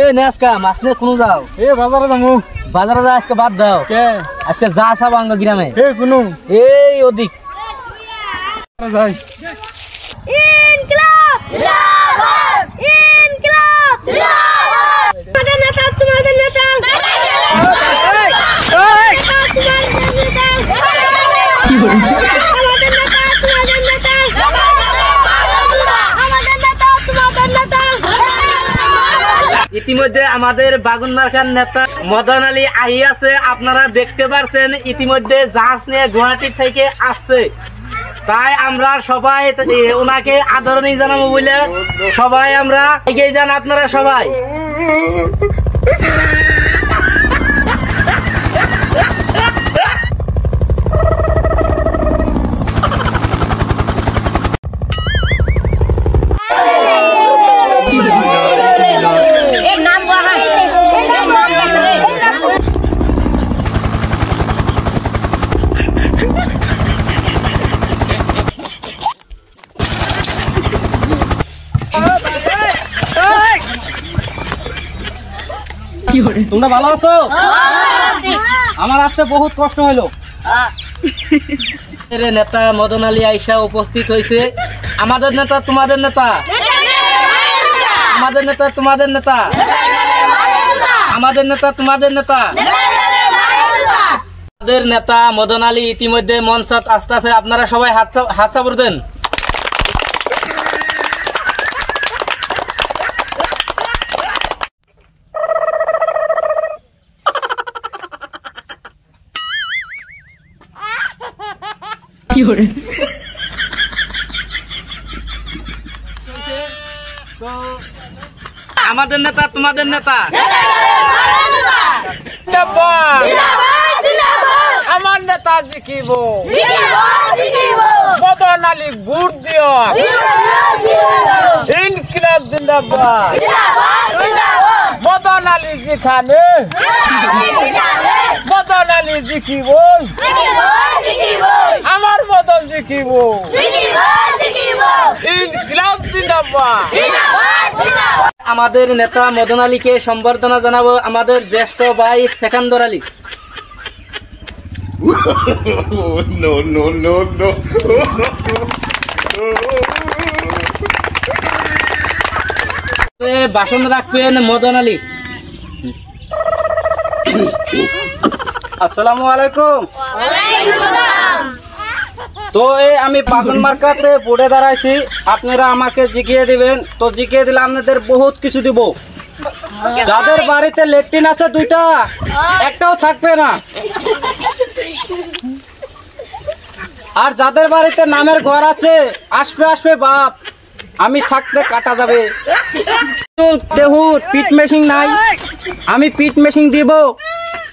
এ নেসকা মাছ নিয়ে কোন যাও? এ বাজারে যাবো। বাজারে যা আজকে বাদ দাও। কে আজকে যা সব আঙ্গ গ্রামে। এ কোন এই ওদিক যাই। ইনকিলাব জিন্দাবাদ, ইনকিলাব জিন্দাবাদ। তোমাদের নেতা তোমাদের নেতা কি বলে? আমাদের নেতা তোমাদের নেতা আমাদের নেতা তোমাদের নেতা। ইতিমধ্যে আমাদের বাগুনমার্কার নেতা মদন আলী আহি আছে, আপনারা দেখতে পারছেন। ইতিমধ্যে জাহাজ নিয়ে গুয়াহাটি থেকে আসছে, তাই আমরা সবাই ওনাকে আদরণী জানাবো বলে সবাই আমরা এগিয়ে যান। আপনারা সবাই তোমরা ভালো আছো? আমার আসতে বহুত কষ্ট হলো। নেতা মদন আলী আইসা উপস্থিত হয়েছে। আমাদের নেতা তোমাদের নেতা, আমাদের নেতা তোমাদের নেতা, আমাদের নেতা তোমাদের নেতা, আমাদের নেতা মদন আলী ইতিমধ্যে মঞ্চাত আসতে আছে। আপনারা সবাই হাত চাপড় দেন। আমাদের নেতা তোমাদের নেতা, আমার নেতা জিকিব মদন আলী গুড় দিও। ইনকিলাব জিন্দাবাদ, মদন আলী যেখানে মদন আলী জিকিব, আমার মদন জিকিব। ইনকিলাব জিন্দাবাদ। আমাদের নেতা মদন আলীকে সম্বর্ধনা জানাবো আমাদের জ্যেষ্ঠ ভাই Sekandar Ali. No, no, no, no. ভাষণ রাখবেন মদন আলী। আসসালামু আলাইকুম। তো আমি বাগুনমার্কাতে বোর্ডে দাঁড়াইছি, আপনারা আমাকে জিগিয়ে দিবেন। তো জিগিয়ে দিলে আপনাদের বহুত কিছু দিব। যাদের বাড়িতে ল্যাট্রিন আছে দুইটা, একটাও থাকবে না। আর যাদের বাড়িতে নামের ঘর আছে, আসবে আসবে বাপ, আমি থাকতে কাটা যাবে। দেহুর পিট মেশিন নাই, আমি পিট মেশিন দিব,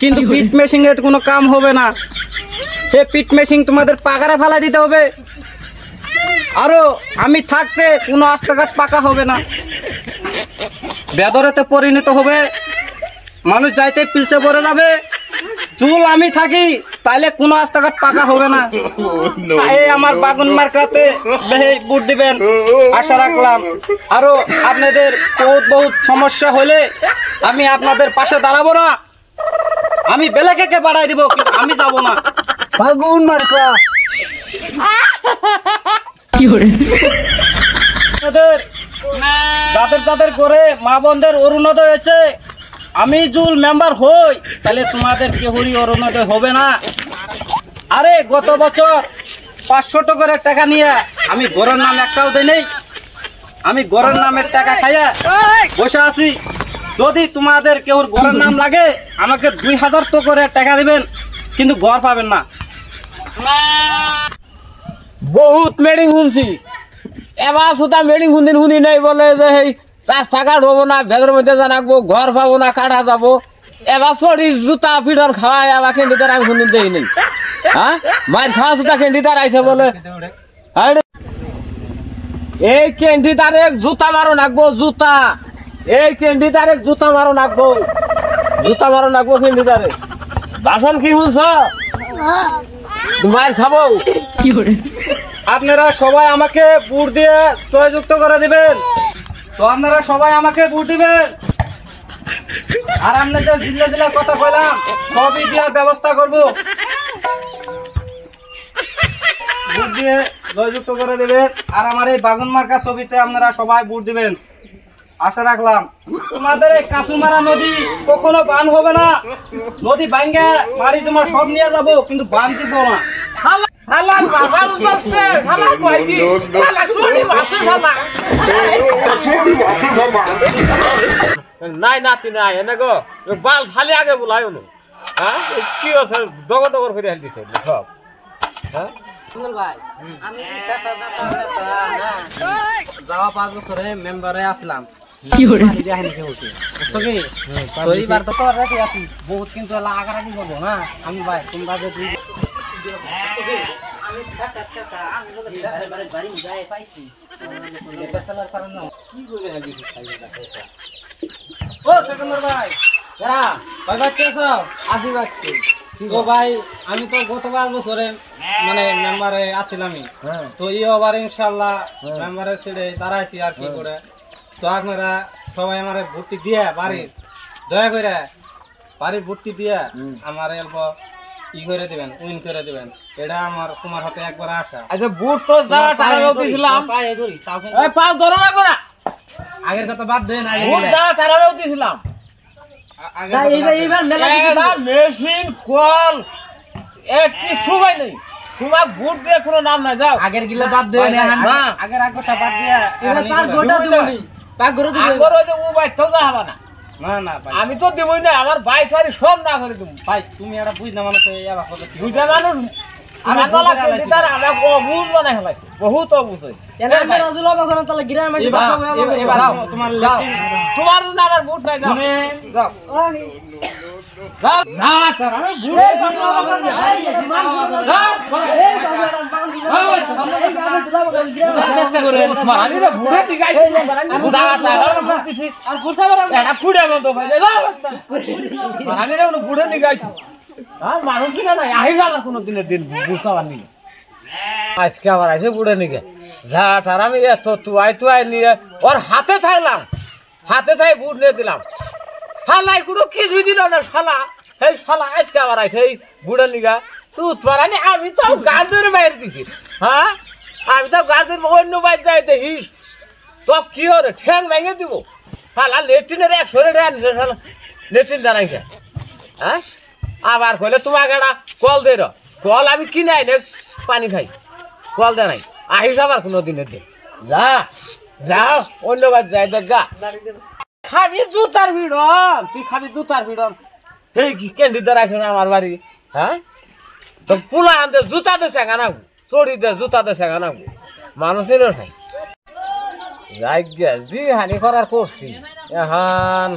কিন্তু পিট মেশিন এর কোনো কাম হবে না। হে পিট মেশিন তোমাদের পাগারে ফেলা দিতে হবে। আরো আমি থাকতে কোনো রাস্তাঘাট পাকা হবে না, বেদরেতে পরিণত হবে, মানুষ যাইতে পিলচে পড়ে যাবে। চুল আমি থাকি তাইলে কোনো রাস্তাঘাট পাকা হবে না। এই আমার বাগুনমার্কাতে ভোট দিবেন আশা রাখলাম। আরো আপনাদের বহুত সমস্যা হলে আমি আপনাদের পাশে দাঁড়াবো না, আমি বেলেকে বাড়াই দিব, কিন্তু আমি যাব না। বাগুনমার্কা যাদের যাদের করে মা বোনদের অরুণোদয় হয়েছে, আমি জুল মেম্বার হই, তাহলে তোমাদের কেউরই অরুণোদয় হবে না। আরে গত বছর 500 করে টাকা নিয়ে আমি গরের নাম একটাও দেই নেই, আমি গরের নামের টাকা খাইয়া বসে আছি। যদি তোমাদের কেউর গরের নাম লাগে আমাকে 2000 তো করে টাকা দিবেন, কিন্তু ঘর পাবেন না। বহুত মেডিং শুনছি, এবার সুতা মেডিং শুনি নাই বলে যে রাস্তাঘাট হবো না, ভেতর মধ্যে জানাকবো, ঘর পাবো না, কাটা যাবো। এবার চড়ি জুতা পিঠর খাওয়াই আবার খেন্ডিদার আমি শুনি দেই নেই। হ্যাঁ মায়ের খাওয়া জুতা খেন্ডিদার আইসে বলে এই খেন্ডিদারে জুতা মারো নাকবো, জুতা এই খেন্ডিদারে জুতা মারো নাকবো, জুতা মারো নাকবো খেন্ডিদারে। ভাষণ কি শুনছ? মায়ের খাবো। আপনারা সবাই আমাকে ভোট দিয়ে জয়যুক্ত করে দিবেন। তো আপনারা সবাই আমাকে ভোট দিবেন। আর আপনাদের জিল্লা জিল্লা কথা কইলাম সবই দেওয়ার ব্যবস্থা করব। ভোট দিয়ে জয়যুক্ত করে দেবেন। আর আমার এই বাগুন মার্কা ছবিতে আপনারা সবাই ভোট দিবেন, আশা রাখলাম। তোমাদের এই কাসুমারা নদী কখনো বান হবে না। নদী ভাঙ্গে মারি জমা সব নিয়ে যাব, কিন্তু বান দিব না। হালাল বাজার উঠছে, হালাল কইছি, হালাল শুনি মাছ খাবা। নাই নাতি নাই এনে গো বাল খালি আগে বলাই অনু। হ্যাঁ কি আছে দগর দগর করে হেল দিছে সব। হ্যাঁ ভাই আমি যাওয়া 5 বছরে মেম্বারে আসলাম। কি করে তো এইবার তো রেডি আছি বহুত, কিন্তু আগারাগি করবো না আমি ভাই। তোমরা যদি ও সেকেন্দার ভাই ভাই বাচ্চা আছো? আসি বাচ্চা তো ভাই আমি তো গত 5 বছরে মানে মেম্বারে আসছিলামই। হ্যাঁ তো এই আবার ইনশাআল্লাহ মেম্বারের ছেড়ে দাঁড়াইছি আর কি করে। তো আপনারা সবাই আমার ভোটটি দিয়ে বাড়ির দয়া করে বাড়ির ভোটটি দিয়ে আমার অল্প ই করে দিবেন, উইন করে দিবেন। এটা আমার তোমার হাতে একবার আশা। আচ্ছা বুট তো যা টাকা দিছিলাম এই পাও ধরো না করা আগের কথা বাদ দেন। বুট যা টাকা দিছিলাম এইবার মেলা এটা মেশিন কল এ কিছু ভাই নেই। তোমার বুট দিয়ে কোনো নাম নাই, যাও আগের গিলা বাদ দেন। না আগের আগটা বাদ দিয়া এবার পার গোটা দিবনি, পার গরু দিবনি। আগর ওই যে ও ভাই তো যা হবে না। না না ভাই, আমি তো দিবই না, আমার ভাই ছাড়ি সব না করে দেবো। ভাই তুমি একটা বুঝ না মানুষ এই আবার কথা কি বুঝা মানুষ আমি আমাকে বুঝে গেলাম। তার আমাকে অবুঝ বানাই ফেলাইছে, বহুত অবুঝ হইছে। এনা আমি রাজুল বাবা কোন তাহলে গ্রামের মাঝে এবার সব হবে। এবার যাও, তোমার যাও। তোমার জন্য আমার বুট নাই, যাও যাও যাও যা কর আমি বুট চেষ্টা করে মারানি রে বুড়ে দিগাই যা যা বুট দিছি আর ফুরসা বড় এটা কুড়ে বন্ধ ভাই মারানি রে বুড়ে নিগাইছি। হ্যাঁ মানুষ না নাই আহি যাবে কোনো দিনের দিন বুঝাবার নিয়ে আজকে আবার আইসে বুড়ে নিগে যা তার আমি এত তুয়াই নিয়ে ওর হাতে থাকলাম, হাতে থাই বুট নিয়ে দিলাম। শালাই কোনো কিছুই দিল না শালা। এই শালা আজকে আবার আইসে এই বুড়ে নিগা তুত পারানি। আমি তো গার্ডের বাইরে দিছি। হ্যাঁ আমি তো গার্ডের অন্য বাইরে যাই দেখিস তো কি হরে ঠ্যাং ভেঙে দিব। শালা লেট্রিনের 100 টাকা নিছে, শালা লেট্রিন জানাইছে। হ্যাঁ আবার কইলে তোমাকে একটা কল দে র, কল আমি কিনে আইনে পানি খাই, কল দে নাই আহিস আবার কোনো দিনের দিন। যা যাও অন্যবার যাই দেখা খাবি জুতার ভিড়ন, তুই খাবি জুতার ভিড়ন। এই কি ক্যান্ডি দাঁড়াইছ না আমার বাড়ি? হ্যাঁ তো পুলা আনতে জুতা দে সেগা নাগু, চড়ি দে জুতা দে সেগা নাগু, মানুষের নাই যাই গে জি হানি করার করছি। এখন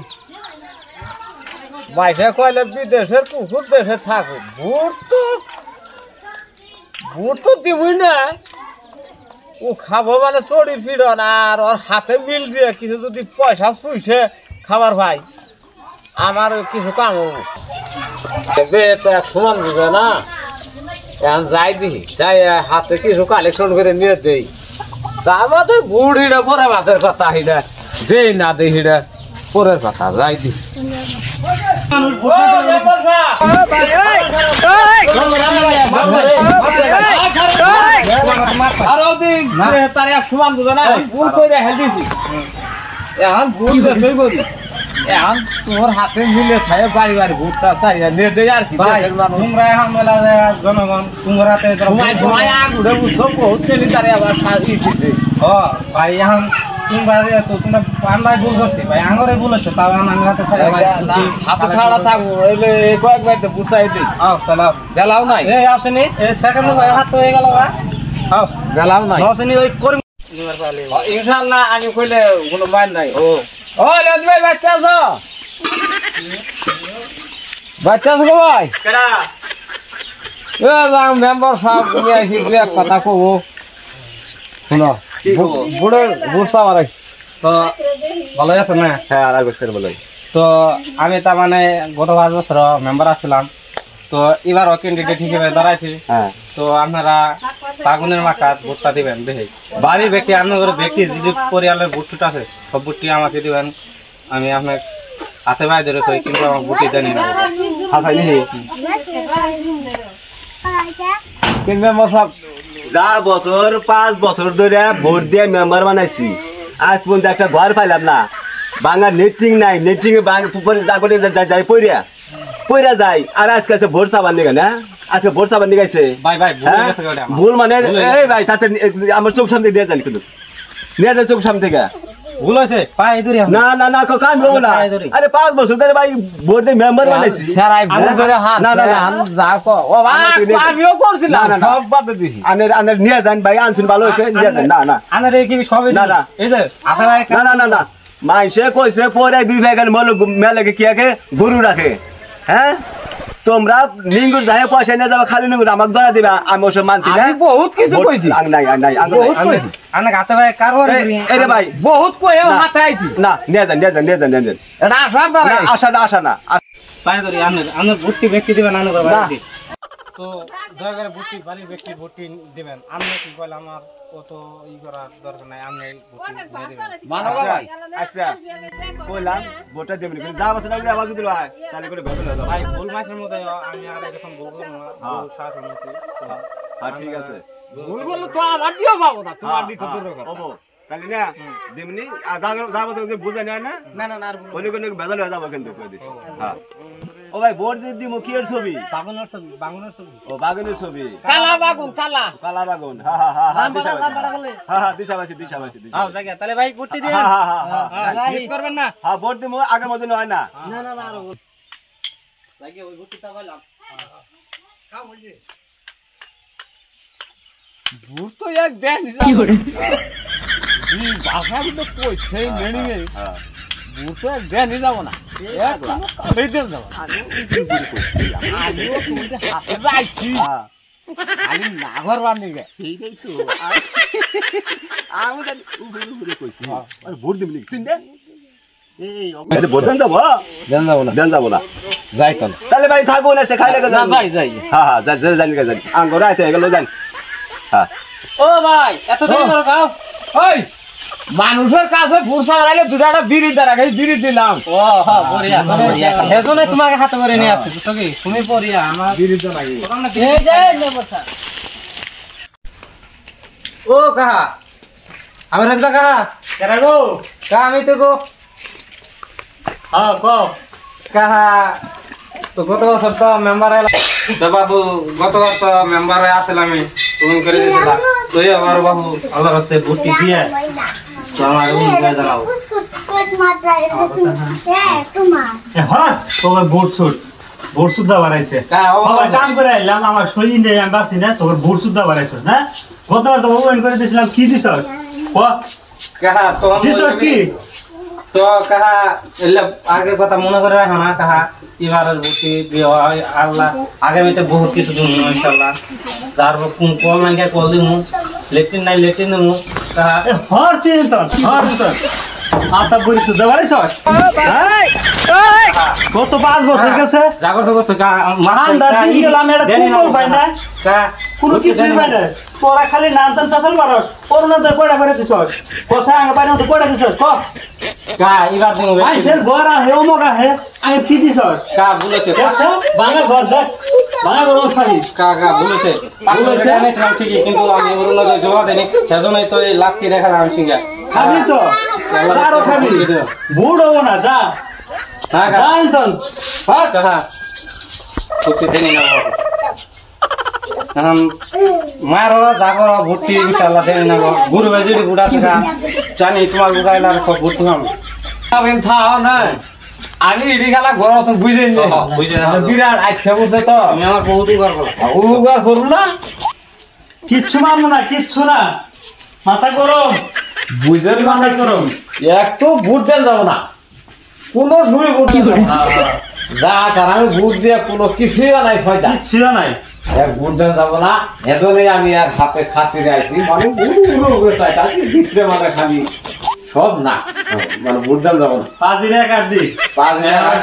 বাইশে কইলে বিদেশের কুকুর দেশে থাকুক, বুট তো দিবই না। ও খাবো মানে চড়ির ফিরন, আর ওর হাতে মিল দিয়ে কিছু যদি পয়সা চুইছে খাবার ভাই আমার কিছু কাম হবো। তো এক সমান বুঝে না, এখন যাই দিই যাই হাতে কিছু কালেকশন করে নিয়ে দেই। তা আমাদের বুড়িটা পরে মাছের কথা হিটা দেই না দেই হিটা পরের কথা যাই দিই। তার এক সমান বুঝে না ভুল করে হেল দিছি। এখন ভুল তুই করি এখন তোমার হাতে মিলে থাকে বাড়ি বাড়ি ভুট্টা চাই নিয়ে দেয় আর কি। তোমরা এখন মেলা জনগণ তোমরা সময় সময় আগুড়ে উৎসব বহুত কেলি তারে আবার সাজিয়ে দিছে। ভাই এখন তোমরা তোমরা আমরাই ভুল করছি ভাই, আঙরে ভুল হচ্ছে তাও হাতে হাতে খাড়া থাকবো এলে কয়েকবার তো বুঝাই দিই। তাহলে গেলাও নাই এই আসেনি এই সেকেন্ড ভাই হাত হয়ে গেল ভাই। গেলাও নাই আসেনি ওই করি ইনশাআল্লাহ আমি কইলে কোনো মান নাই। ও লঞ্চ ভাই বাচ্চা আছো? বাচ্চা আছো গো ভাই? কেডা এ যাম মেম্বার সাহেব নিয়ে আইছি দুই এক কথা কব। শুনো বুড়ে বুড়সা মারাইছি তো ভালো আছে না? হ্যাঁ আর বছর বলাই। তো আমি তার মানে গত 5 বছর মেম্বার আসছিলাম, তো এবার ক্যান্ডিডেট হিসেবে দাঁড়াইছি। হ্যাঁ তো আপনারা বাগুনের মাকাত ভোটটা দিবেন দেখে বাড়ির ব্যক্তি আপনার ব্যক্তি যে পরিয়ালের ভোটটা আছে সব ভোটটি আমাকে দিবেন। আমি আপনার হাতে ভাই ধরে কই কিন্তু আমার বুটি জানি না হাসাই নি তিন মেম্বার সব যা বছর 5 বছর ধরে ভোট দিয়ে মেম্বার বানাইছি আজ পর্যন্ত একটা ঘর পাইলাম না বাংলা নেটিং নাই নেটিং এ পুকুরে যা করে যাই পইরা যাই আর আজকে আছে ভোট সাবান নিগা না আজকে ভোট সাবান নিগাইছে ভাই ভাই ভুল হ্যাঁ? গেছে ওটা আমার। ভুল মানে এই ভাই তাতে আমার চোখ সামনে দিয়ে যান কিন্তু নিয়ে যান চোখ সামনে থেকে ভুল হয়েছে পায়ে ধরে না না না কাম হবো না আরে 5 বছর ধরে ভাই ভোট দিয়ে মেম্বার বানাইছি সেরাই ভুল করে হাত না, না, না। যা কো ও ভাই আমিও করছিলাম না, না, না। সব বাদ দিছি আনের নিয়ে যান ভাই আনছেন ভালো হয়েছে নিয়ে যান না না আনারে কি সবই না, না। এই যে হাতে ভাই না না না না মাইসে কইছে পরে বিবেকের মেলে কি আগে গরু রাখে হ্যাঁ তোমরা নিঙ্গুর যাই পয়সা নিয়ে যাবে খালি নিঙ্গুর আমাকে ধরা দিবা আমি ওসব মানতি না আমি বহুত কিছু কইছি নাই বহুত কইছি আনাকে হাতে ভাই কারবার এই রে ভাই বহুত কইও না। হাতে আইছি না নিয়ে যান এটা আসার না দ্বারা আশা না পায়ে ধরে আনার বুটি ব্যক্তি দিবেন আনার না। বাড়ি তো দয়া করে বুটি বাড়ির ব্যক্তি বুটি দিবেন আমি কি কইলাম আমার কত ই করার দরকার নাই আমি বুটি দিয়ে দিবেন মানবা ভাই আচ্ছা বললাম ভোটটা দেবেন কিন্তু যা বছর আগে আওয়াজ দিল ভাই তাহলে করে বেতন হয়ে যাবে ভাই ভুল মাসের মধ্যে আমি আর এরকম বলবো না হ্যাঁ। ভুল সাথ হয়েছে হ্যাঁ ঠিক আছে ভুল বলে তো আমার দিও পাবো না তোমার দিতে দূরের কথা ওবো তাহলে না দিমনি যা বছর বুঝে নেয় না না না না আর অনেক অনেক বেতন হয়ে যাবে কিন্তু কই দিছি হ্যাঁ ও ভাই ভোট দিয়ে দিমু কি এর ছবি বাগুনের ছবি ও বাগানের ছবি কালা বাগুন কালা কালা বাগুন দিশাবাসী আও জায়গা তাহলে ভাই বুটি দিয়ে মিস করবেন না হ্যাঁ ভোট দিমু আগের মতো হয় না না না না আর জায়গা ওই বুটিটা পাইলাম ভুল তো এক দেন কি করে ভাষা কিন্তু কই সেই মেনিং এ হ্যাঁ ভুল তো এক দেন যাব না এক কোনো কামড়ে দেন যাব আমিও তোমাদের হাতে যাইছি হ্যাঁ আমি নাগর বানি গে এইটাই তো আমি জানি উপরে কইছি আর ভোট দিমু লিখছিন দে এই ভোট দেন যাব দেন যাব না দেন যাব না যাই তো তাহলে ভাই থাকবো না সে খাইলে না যাই যাই হ্যাঁ হ্যাঁ জানি আঙ্গ রাইতে গেল জানি হ্যাঁ ও ভাই এত দেরি করো গাও ওই মানুষের কাছে ফুরসা লাগাইলে দুটাটা বিড়ি দ্বারা বিড়ি দিলাম ও হ্যাঁ বড়িয়া হেজনে তোমাকে হাতে করে নিয়ে আসছে বুঝছো কি তুমি পড়িয়া আমার বিড়ি তো লাগে এই যে নেবছা ও কাহা আমি রাখবা কাহা কেরা গো কা আমি তো গো হ্যাঁ কো কাহা তো গত বছর তো মেম্বার তো বাবু গতবার তো মেম্বারে আসলে আমি তুমি করে দিয়েছিলাম তো এবার বাবু আল্লাহর রাস্তায় বুটি দিয়ে তো আমার উনকে জানাও হ্যাঁ তোকে ভোট সুদ্ধা বাড়াইছে কাম করে আইলাম আমার শরীর নেই আমি বাঁচি না তোকে ভোট সুদ্ধা বাড়াইছ না গতবার তো ওপেন করে দিয়েছিলাম কি দিছস কাহা তো দিছস কি তো কাহা এলে আগে কথা মনে করে রাখো না কাহা এবারের বুটি দেওয়া আল্লাহ আগামীতে বহুত কিছু দিন ইনশাল্লাহ যার কোন কল নাই কল দিমু লেট্রিন নাই লেট্রিন দিমু কাহা হর চিন্তন আতা বড়ি সুদ্ধা বাড়াইছস কত 5 বছর গেছে জাগর জাগর ঠান্ডা দিন গেলাম এটা কোন পাই না কোনো কিছুই পাই না তোরা খালি নানতান চাষল মারস করোনা তো কয়টা করে দিছস কোসা আগে পাই না তো কয়টা দিছস ক কা এবার দিমু আইসের ঘর আহে অমক আহে আগে কি দিছস কা বলেছে দেখছো বাঙা ঘর দেখ বাঙা ঘর খালি কা বলেছে বলেছে এনেছিলাম ঠিকই কিন্তু আমি অন্য জবাব দেনি সেজন্যই তো এই লাখটি রেখা আমি সিঙ্গা খাবি তো আরো খাবি বুড় হবো না যা না কা যাই তো হ্যাঁ কাহা খুশি দেনি না মারো জাগর ভর্তি ইনশাআল্লাহ দেনি না গুরু বেজুরি বুড়া থাকা জানি তোমার বুড়াইলার খুব ভর্তি হম আমি থাও না আমি ইডি খেলা ঘর তো বুঝে নি বুঝে না। বিরাট আচ্ছা বুঝছে তো তুমি আমার বহুত উপকার করলা উপকার করু না কিচ্ছু মানবো না কিচ্ছু না মাথা গরম বুঝে মাথা গরম একটু ভোট দেন যাব না কোনো শুরু করতে যা কারণ আমি ভোট দিয়ে কোনো কিছুই নাই ফায়দা কিচ্ছু নাই এক ভোট দেন যাব না এজন্যই আমি আর হাতে খাতিরে আইছি মানে উড়ে চাই তাকে ভিতরে মানে খালি সব না মানে ভোট দেন যাব না পাজিরে কাটবি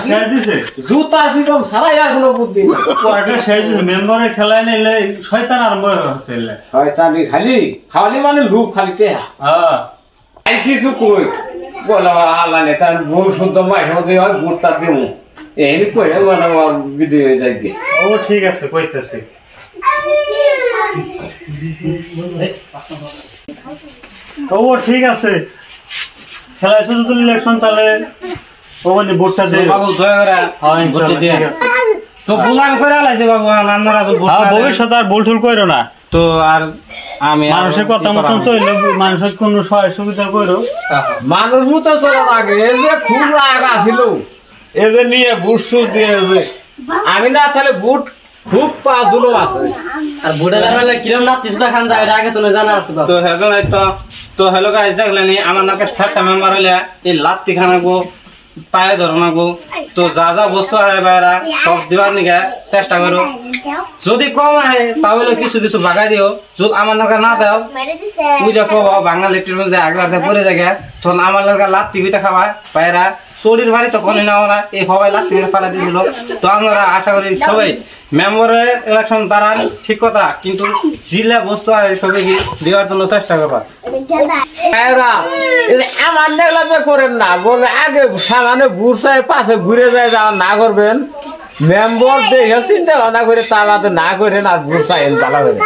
শেষ দিছে জুতার পিটম সারাই আর কোনো বুদ্ধি নেই কোয়ার্টার শেষ দিছে মেম্বারে খেলায় নিলে শয়তান আরম্ভ হচ্ছে শয়তানি খালি খালি মানে লুপ খালি টেহা হ্যাঁ আই কিছু কই বলে আল্লাহ নেতা ভোট শুদ্ধ মাসে মধ্যে হয় ভোটটা দিব এই করে মানে বিধি হয়ে যায় কি ও ঠিক আছে কইতেছি ও ঠিক আছে খেলা শুধু তো ইলেকশন তাহলে ওখানে ভোটটা দে বাবু দয়া করে হ্যাঁ ভোটটা ইনশাআল্লাহ দিয়ে ঠিক আছে তো বুলাম করে আলাইছে বাবু আপনারা তো ভোট হ্যাঁ না দেন। ভবিষ্যতে আর ভুল টুল করো না তো আর আমি আর মানুষের কথা কি মতন করাবো? চললে মানুষের কোনো সহায় সুবিধা করো মানুষ মতো চলে লাগে এই যে খুব রাগ আসিল এই যে নিয়ে বুট সুট দিয়ে যে আমি না তাহলে বুট খুব পাঁচ দুলো আছে আর ভোটের বেলা কিরম না তিসটা খান যায় এটা আগে তো জানা আছে বাবা তো হেজন তো হ্যালো গাইস দেখলেনি আমার নাকে সারসা মেম্বার হইলে এই লাত্তি খানাগো পায়ে ধরনাগো তো যা যা বস্তু আরে বাইরা সব দিবার নিকে চেষ্টা করো যদি কম আহে তাহলে কিছু কিছু বাগাই দিও যদি আমার নাকে না দাও তুই যা কব বাঙালি টির যে আগলাতে পড়ে যায় তখন আমার নাকে লাত্তি বিতে খাওয়া পায়রা শরীর ভারী তো কোনে নাও না এই সবাই লাত্তি বিতে ফেলা দিয়েছিল তো আমরা আশা করি সবাই মেম্বারের ইলেকশন দাঁড়ান ঠিক কথা কিন্তু জিলা বস্তু আর সবাই দেওয়ার জন্য চেষ্টা করবা এরা এই যে আমার নেগলাতে করেন না বলে আগে সামনে বুড়সায় পাশে ঘুরে যায় যা না করবেন মেম্বার দেখে চিন্তা ভাবনা করে তা না করেন আর বুড়সায় ভালো করে